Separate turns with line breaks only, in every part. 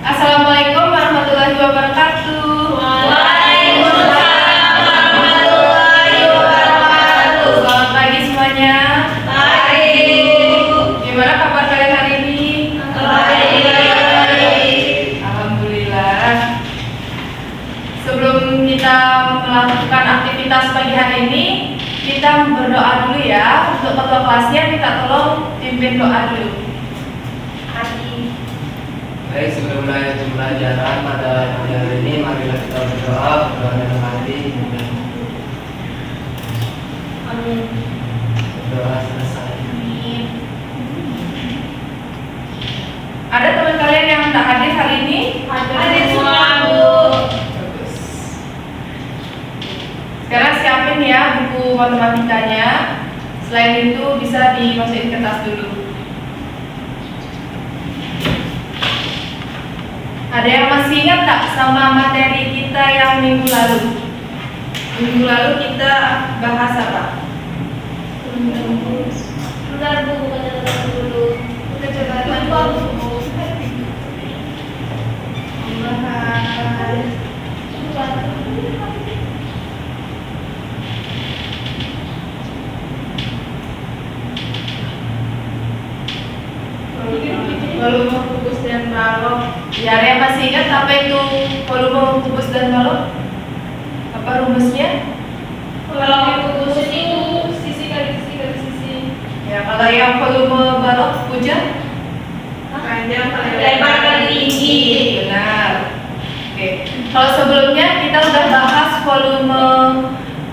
Assalamualaikum warahmatullahi wabarakatuh.
Waalaikumsalam warahmatullahi wabarakatuh.
Selamat pagi semuanya.
Pagi.
Gimana kabar kalian hari ini?
Baik.
Alhamdulillah. Sebelum kita melakukan aktivitas pagi hari ini, kita berdoa dulu ya. Untuk ketua kelasnya kita tolong pimpin doa dulu.
Baik, sebelum mulai pembelajaran pada pagi hari ini, marilah kita berdoa dalam hati.
Amin.
Berdoa selesai.
Ada teman kalian yang tak hadir hari ini?
Hadir semua, Bu.
Bagus. Sekarang siapin ya buku matematikanya. Selain itu bisa dimasukin ke tas dulu. Ada yang masih ingat tak sama materi kita yang minggu lalu? Minggu lalu kita bahas apa?
Bentar, Bu, buka catatan dulu.
Kecepatan tubuh. Volume kubus dan balok. Ya, ada yang masih ingat apa itu volume kubus dan balok? Apa rumusnya?
Kalau kubus itu sisi kali sisi kali sisi.
Ya, kalau yang volume balok puja?
Panjang kali lebar kali tinggi.
Benar. Oke. Kalau sebelumnya kita udah bahas volume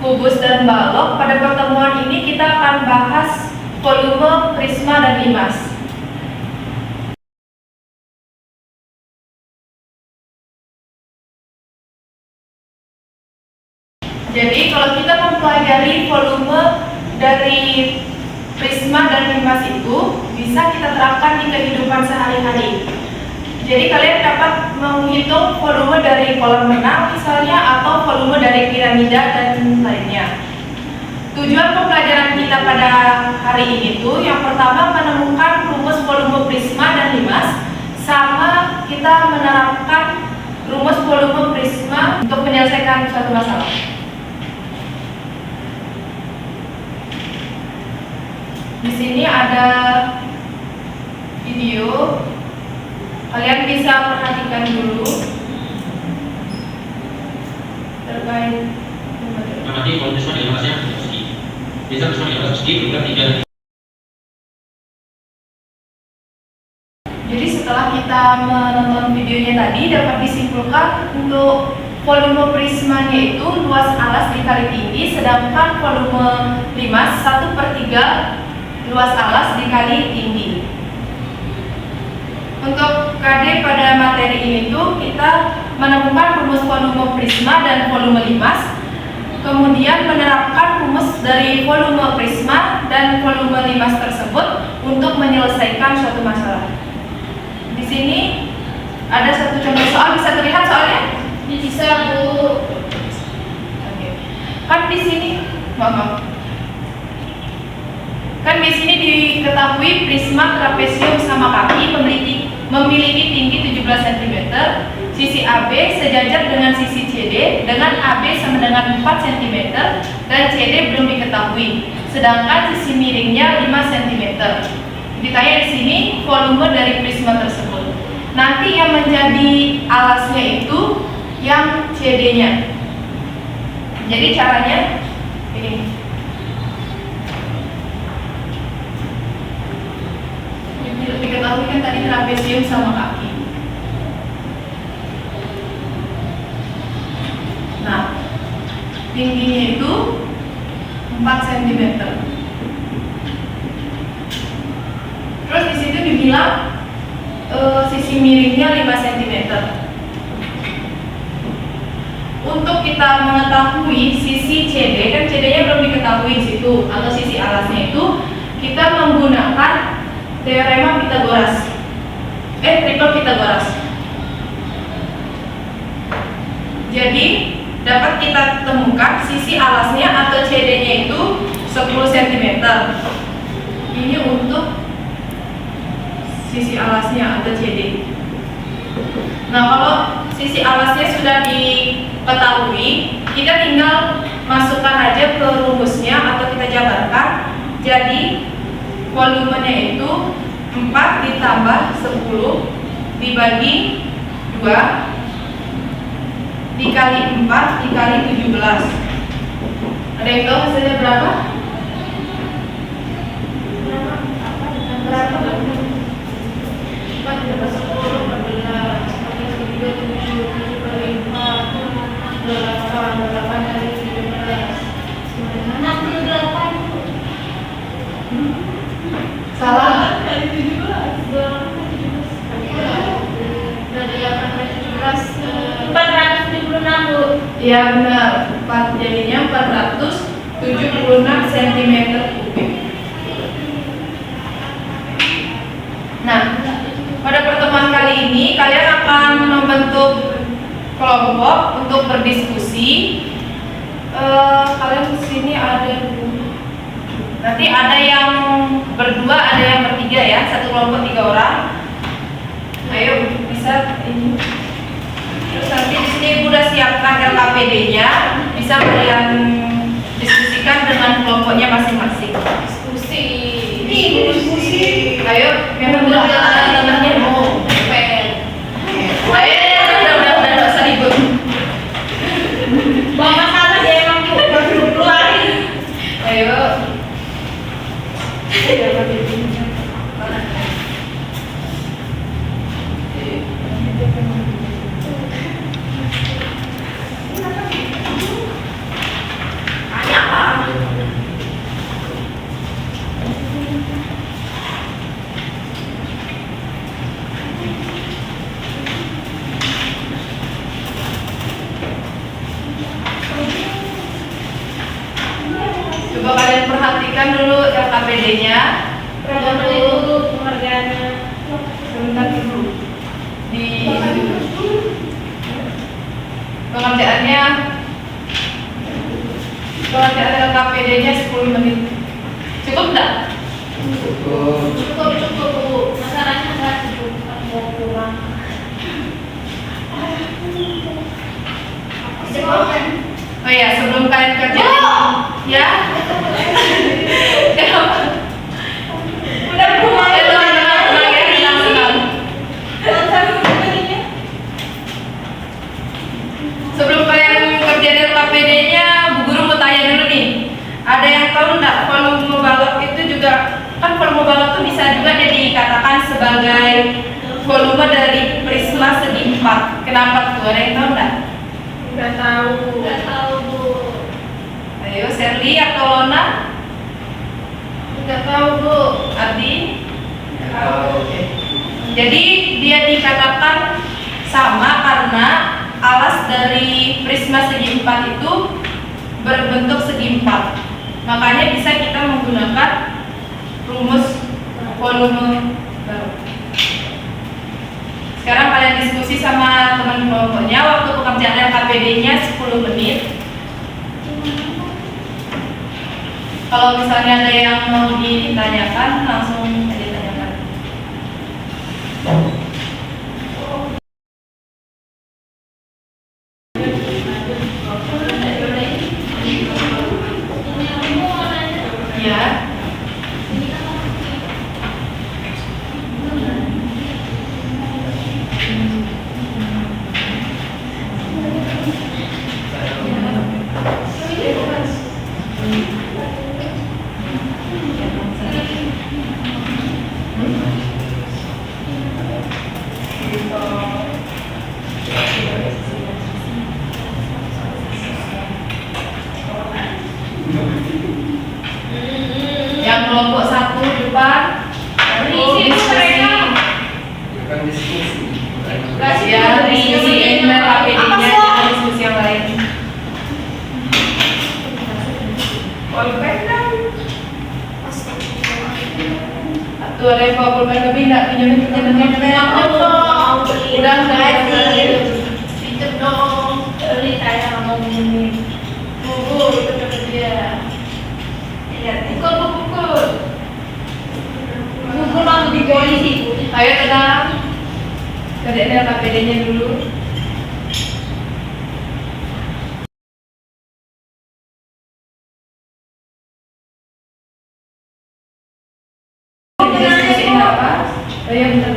kubus dan balok. Pada pertemuan ini kita akan bahas volume prisma dan limas. Jadi kalau kita mempelajari volume dari prisma dan limas itu bisa kita terapkan di kehidupan sehari-hari. Jadi kalian dapat menghitung volume dari kolam renang misalnya, atau volume dari piramida dan lainnya. Tujuan pembelajaran kita pada hari ini tuh yang pertama menemukan rumus volume prisma dan limas, sama kita menerapkan rumus volume prisma untuk menyelesaikan suatu masalah. Di sini ada video, kalian bisa perhatikan dulu terkait.
Amati volume prisma dan limasnya persegi. Bisa prisma dan limas persegi berulang 3.
Jadi setelah kita menonton videonya tadi, dapat disimpulkan untuk volume prismanya itu luas alas dikali tinggi, sedangkan volume limas 1/3 luas alas dikali tinggi. Untuk KD pada materi ini tuh kita menemukan rumus volume prisma dan volume limas, kemudian menerapkan rumus dari volume prisma dan volume limas tersebut untuk menyelesaikan suatu masalah. Di sini ada satu contoh soal, bisa terlihat soalnya?
Bisa, Bu.
Oke. Kan di sini, maaf. Kan di sini diketahui prisma trapesium sama kaki memiliki tinggi 17 cm, sisi AB sejajar dengan sisi CD dengan AB sama dengan 4 cm dan CD belum diketahui, sedangkan sisi miringnya 5 cm. Ditanya di sini volume dari prisma tersebut. Nanti yang menjadi alasnya itu yang CD-nya. Jadi caranya ini. Diketahui kan tadi trapesium sama kaki. Nah, tingginya itu 4 cm. Terus di situ dibilang sisi miringnya 5 cm. Untuk kita mengetahui sisi CD, kan CD-nya belum diketahui di situ, atau sisi alasnya itu, kita menggunakan teorema Pythagoras, triple Pythagoras. Jadi dapat kita temukan sisi alasnya atau CD-nya itu 10 cm. Ini untuk sisi alasnya atau CD. Nah, kalau sisi alasnya sudah diketahui, kita tinggal masukkan aja ke rumusnya atau kita jabarkan. Jadi volumenya itu 4 ditambah 10 dibagi 2 dikali 4 dikali 17. Ada yang tahu hasilnya berapa? Berapa? 4 ditambah 10, 14, 4 kali 2, 7, 7 kali 4, 8 kali 17.
68.
Salah.
Kali 17. Dari 8 kali 17, 476, Bu.
Ya benar. 4 jadinya 476 cm kubik. Nah, pada pertemuan kali ini kalian akan membentuk kelompok untuk berdiskusi. Kalian di sini ada, nanti ada yang berdua, ada yang bertiga ya, satu kelompok 3 orang. Ayo bisa ini. Terus nanti di sini Ibu udah siapkan LKPD-nya, bisa kalian diskusikan dengan kelompoknya masing-masing.
Diskusi.
Ayo, memang udah teman-temannya mau pen. Ayo, udah nggak usah ribut.
Bawa masalah dia emang baru keluarin.
Ayo. Coba kalian perhatikan dulu LKPD-nya.
Berapa menit dulu pengerjaannya?
Sebentar dulu. Di pengerjaannya LKPD-nya 10 menit. Cukup enggak?
Cukup, Bu. Masalahnya nggak cukup, mau kurang.
Oh iya, sebelum kalian kerja, ya. Udah mulai. Tenang. Sebelum kalian kerjain LKPD-nya, Bu Guru mau tanya dulu nih. Ada yang tahu enggak volume balok itu juga, kan volume balok itu bisa juga dia dikatakan sebagai volume dari prisma segi 4. Kenapa tuh? Ada yang tahu enggak?
Nggak tahu, Bu.
Ayo, Sherly atau Lona?
Nggak tahu, Bu.
Ardi? Jadi dia dikatakan sama karena alas dari prisma segi 4 itu berbentuk segi 4. Makanya bisa kita menggunakan rumus volume baru. Sekarang kalian diskusi sama teman kelompoknya. Waktu pekerjaan LKPD-nya 10 menit. Kalau misalnya ada yang mau ditanyakan, langsung aja tanyakan. Ya. Yang kelompok 1 depan.
Isi mereka.
Bukan diskusi.
Ya, diskusi LKPD-nya dan diskusi yang lain. Pulpen dong. Tuh ada yang bawa pulpen lebih enggak? Pinjamin. Udah
Pinjam dong. Beli saya nggak mau minum. Bu, itu kata dia.
Lihat.
Pukul. Pukul langsung di polisi, Bu.
Ayo tenang. Kerjain LKPD-nya dulu. Diskusiin apa? Oh iya bentar.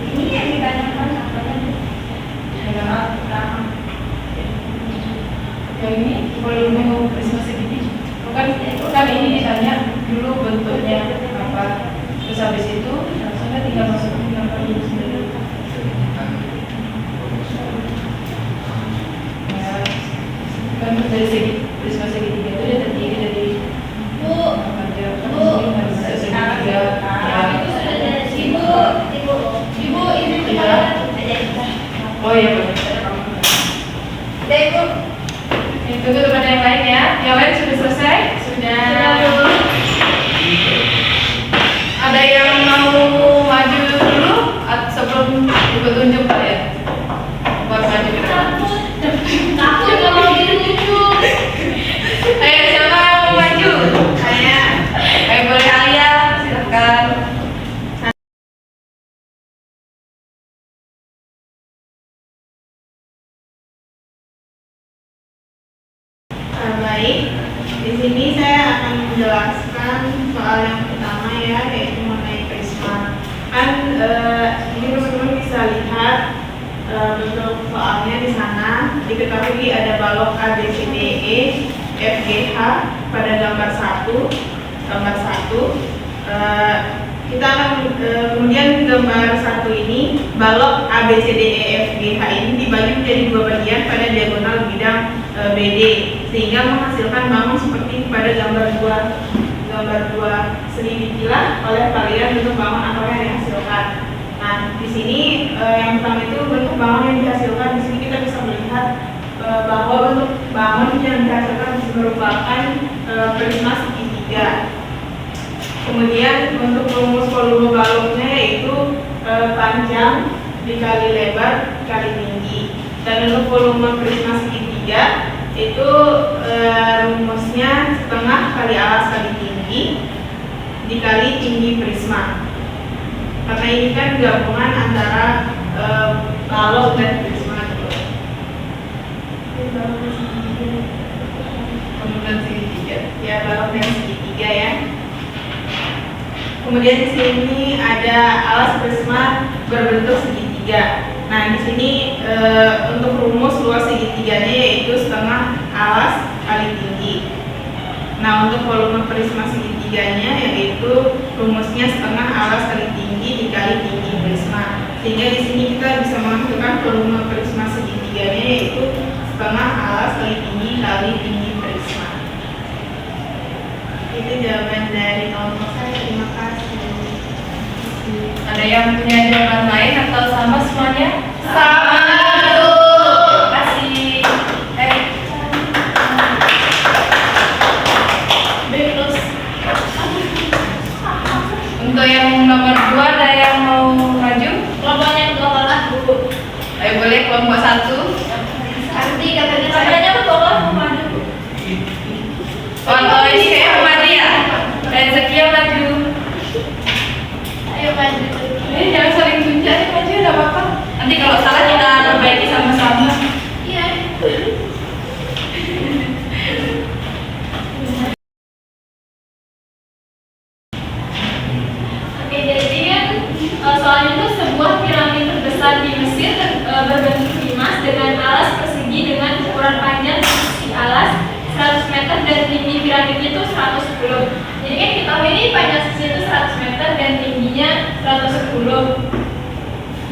Ini yang ditanyakan apa tadi?
Yang ini volume prisma segitiga. Bukan ini ditanya dulu bentuknya apa. Terus habis itu langsungnya tinggal masukin gambar dulu sendiri. Ya, kan dari segi prisma segitiga itu dia terdiri dari
Bu,
apa aja?
Bu,
Harus ada segitiga. Ya.
itu sudah dari ibu ini
Iya. Oh iya boleh.
Deh, Bu.
Tunggu teman yang lain ya. Yang lain sudah selesai? Sudah. Ada yang mau maju dulu sebelum ibu tunjuk kalian? Buat maju ke depan.
Aku juga mau ditunjuk.
Ayo siapa yang mau maju? Saya. Ayo boleh Alia, silakan.
Baik, di sini saya akan menjelaskan soal yang pertama ya, yaitu mengenai prisma. Kan ini teman-teman bisa lihat bentuk soalnya di sana. Diketahui ada balok A, B, C, D, E, F, G, H pada gambar 1. Kita akan kemudian gambar 1 ini balok A, B, C, D, E, F, G, H ini dibagi menjadi 2 bagian pada diagonal bidang BD sehingga menghasilkan bangun seperti pada gambar 2. Selidikilah oleh kalian bentuk bangun apa yang dihasilkan. Nah, di sini yang pertama itu bentuk bangun yang dihasilkan. Di sini kita bisa melihat bahwa bentuk bangun yang dihasilkan merupakan prisma segitiga. Kemudian untuk rumus volume baloknya yaitu panjang dikali lebar dikali tinggi. Dan untuk volume prisma segitiga itu rumusnya setengah kali alas kali tinggi dikali tinggi prisma. Karena ini kan gabungan antara balok dan prisma gitu.
Kemudian segitiga.
Ya, balok dan segitiga ya. Kemudian di sini ada alas prisma berbentuk segitiga. Nah, di sini untuk rumus luas segitiganya yaitu setengah alas kali tinggi. Nah, untuk volume prisma segitiganya yaitu rumusnya setengah alas kali tinggi dikali tinggi prisma. Sehingga di sini kita bisa menghasilkan volume prisma segitiganya yaitu setengah alas kali tinggi kali tinggi prisma. Itu jawaban dari kelompok saya. Terima kasih.
Ada yang punya jawaban lain atau sama semuanya?
Sama.
Terima kasih. Untuk yang nomor 2 ada yang mau maju?
Kelompoknya kelompok aku.
Ayo boleh kelompok 1.
Nanti katanya kelompok mau maju.
Oh ini kayak maju ya? Rezeki maju.
Ayo maju.
Ini jangan saling tunjuk, maju nggak apa-apa. Nanti kalau salah kita perbaiki sama-sama.
Iya. Oke, jadi kan soalnya itu sebuah piramid terbesar di Mesir berbentuk limas dengan alas persegi dengan ukuran panjang sisi alas 100 meter dan tinggi piramidnya itu 110. Jadi kan kita tahu ini panjang sisi itu 100 meter dan tingginya 110.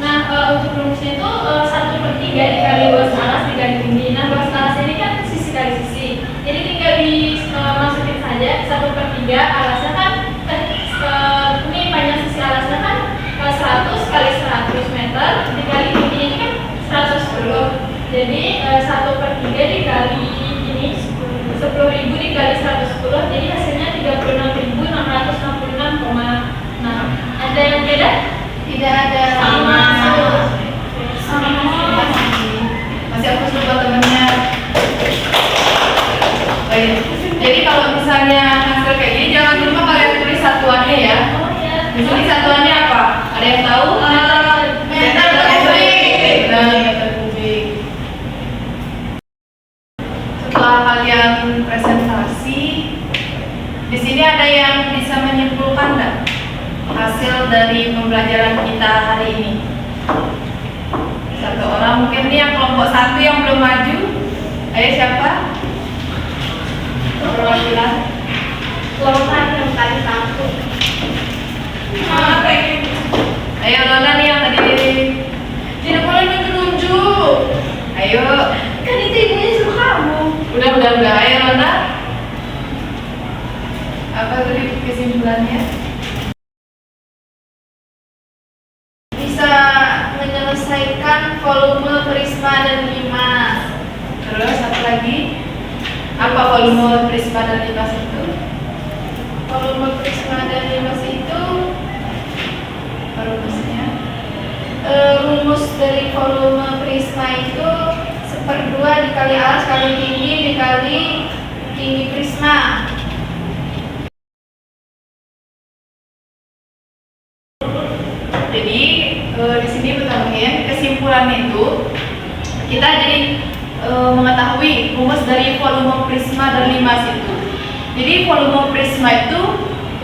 Nah, untuk rumusnya itu 1/3 dikali luas alas dikali tinggi. Nah, luas alas ini kan sisi kali sisi. Jadi tinggal dimasukin saja 1/3 alasnya kan ini panjang sisi alasnya kan 100 kali 100 meter dikali tingginya ini kan 110. Jadi 1/3 dikali ini 10.000 dikali 110 jadi hasilnya 36.666,6. Ada yang beda?
Tidak ada.
Sama.
Masih aku lupa temennya. Baik. Jadi kalau misalnya Setelah kalian presentasi, di sini ada yang bisa menyimpulkan nggak hasil dari pembelajaran kita hari ini? Satu orang mungkin nih yang kelompok 1 yang belum maju. Ayo siapa? Perwakilan.
Kelompok yang tadi satu.
Ayo Lona nih yang tadi. Tidak boleh nunjuk-nunjuk. Ayo.
Kan itu ibunya suruh kamu.
Udah. Ayo Lona. Apa tadi kesimpulannya?
Bisa menyelesaikan volume prisma dan limas.
Terus satu lagi. Apa volume prisma dan limas itu?
Volume prisma dan limas itu
Rumusnya.
rumus dari volume prisma itu 1/2 dikali alas kali tinggi dikali tinggi prisma.
Jadi di sini bertambahnya kesimpulan itu kita jadi mengetahui rumus dari volume prisma dan limas itu. Jadi volume prisma itu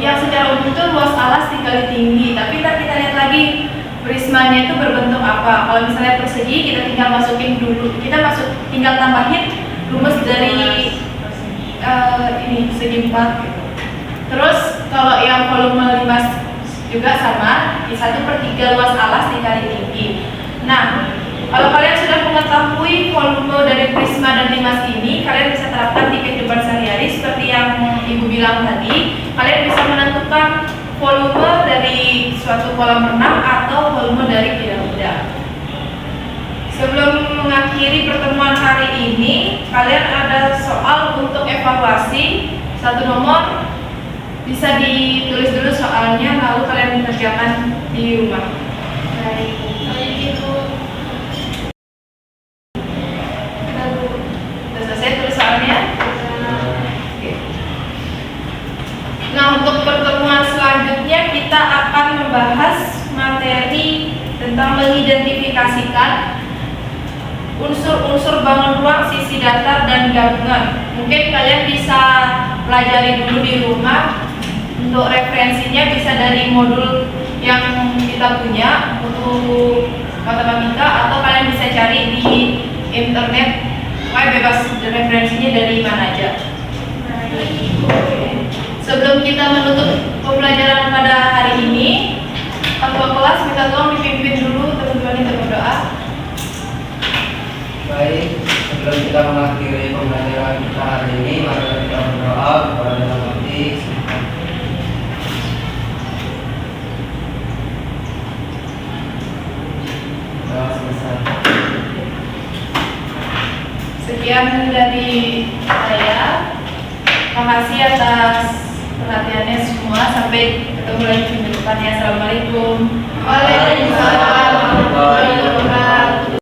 yang secara umum itu luas alas dikali tinggi. Tapi ntar kita lihat lagi prismanya itu berbentuk apa. Kalau misalnya persegi kita tinggal masukin dulu, tinggal tambahin rumus dari ini segi 4 gitu. Terus kalau yang volume limas juga sama, di 1/3 luas alas dikali tinggi. Nah, kalau kalian sudah mengetahui volume dari prisma dan limas ini, kalian bisa terapkan di kehidupan sehari-hari seperti yang Ibu bilang tadi. Kalian bisa menentukan volume dari suatu kolam renang atau volume dari piramida. Sebelum mengakhiri pertemuan hari ini, kalian ada soal untuk evaluasi. Satu nomor bisa ditulis dulu soalnya, lalu kalian kerjakan di rumah.
Baik, kalau gitu.
Sudah selesai tulis soalnya? Oke. Nah, untuk pertemuan selanjutnya kita akan membahas materi tentang mengidentifikasikan unsur-unsur bangun ruang, sisi datar, dan gabungan. Mungkin kalian bisa pelajari dulu di rumah. Untuk referensinya bisa dari modul yang kita punya untuk matematika, atau kalian bisa cari di internet. Bebas referensinya dari mana aja. Sebelum kita menutup pembelajaran pada hari ini, ketua kelas minta tolong dipimpin dulu teman-teman untuk berdoa.
Baik, sebelum kita mengakhiri pembelajaran kita hari ini, mari kita berdoa kepada Yang Maha Esa. Doa selesai.
Sekian dari saya. Terima kasih atas perhatiannya semua. Sampai ketemu lagi minggu depan ya. Assalamualaikum.
Waalaikumsalam.